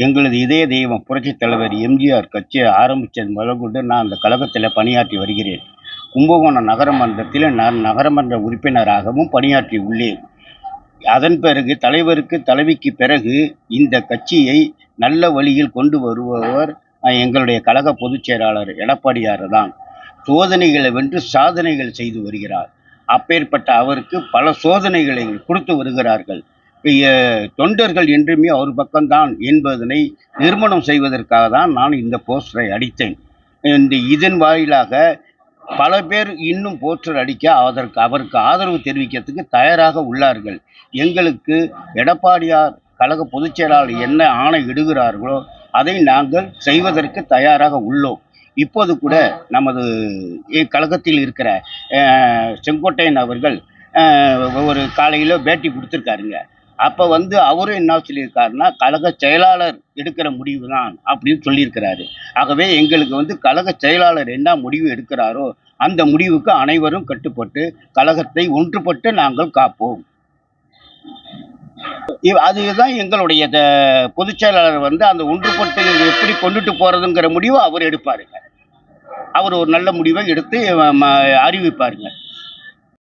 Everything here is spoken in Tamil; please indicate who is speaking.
Speaker 1: எங்களது இதய தெய்வம் புரட்சித் தலைவர் எம்ஜிஆர் கட்சி ஆரம்பிச்சது முதற்கொண்டு நான் அந்த கழகத்தில் பணியாற்றி வருகிறேன். கும்பகோணம் நகரமன்றத்தில் நான் நகரமன்ற உறுப்பினராகவும் பணியாற்றி உள்ளேன். அதன் பிறகு தலைவருக்கு தலைவிக்கு பிறகு இந்த கட்சியை நல்ல வழியில் கொண்டு வருபவர் எங்களுடைய கழக பொதுச் செயலாளர் எடப்பாடியார் தான். சோதனைகளை வென்று சாதனைகள் செய்து வருகிறார். அப்பேற்பட்ட அவருக்கு பல சோதனைகளை கொடுத்து வருகிறார்கள். தொண்டர்கள் என்றுமே அவர் பக்கம்தான் என்பதனை நிரூபணம் செய்வதற்காக தான் நான் இந்த போஸ்டரை அடித்தேன். இதன் வாயிலாக பல பேர் இன்னும் போஸ்டர் அடிக்க அவருக்கு ஆதரவு தெரிவிக்கிறதுக்கு தயாராக உள்ளார்கள். எங்களுக்கு எடப்பாடியார் கழக பொதுச் செயலாளர் என்ன ஆணை இடுகிறார்களோ அதை நாங்கள் செய்வதற்கு தயாராக உள்ளோம். இப்போது கூட நமது கழகத்தில் இருக்கிற செங்கோட்டையன் அவர்கள் ஒரு காலையில் பேட்டி கொடுத்துருக்காருங்க. அப்போ அவரும் என்ன சொல்லியிருக்காருன்னா, கழக செயலாளர் எடுக்கிற முடிவு தான் அப்படின்னு சொல்லியிருக்கிறாரு. ஆகவே எங்களுக்கு கழக செயலாளர் என்ன முடிவு எடுக்கிறாரோ அந்த முடிவுக்கு அனைவரும் கட்டுப்பட்டு கழகத்தை ஒன்றுபட்டு நாங்கள் காப்போம். அதுதான் எங்களுடைய பொதுச் செயலாளர் அந்த ஒன்றுபட்டு எப்படி கொண்டுட்டு போறதுங்கிற முடிவு அவர் எடுப்பாருங்க. அவர் ஒரு நல்ல முடிவை எடுத்து அறிவிப்பாருங்க.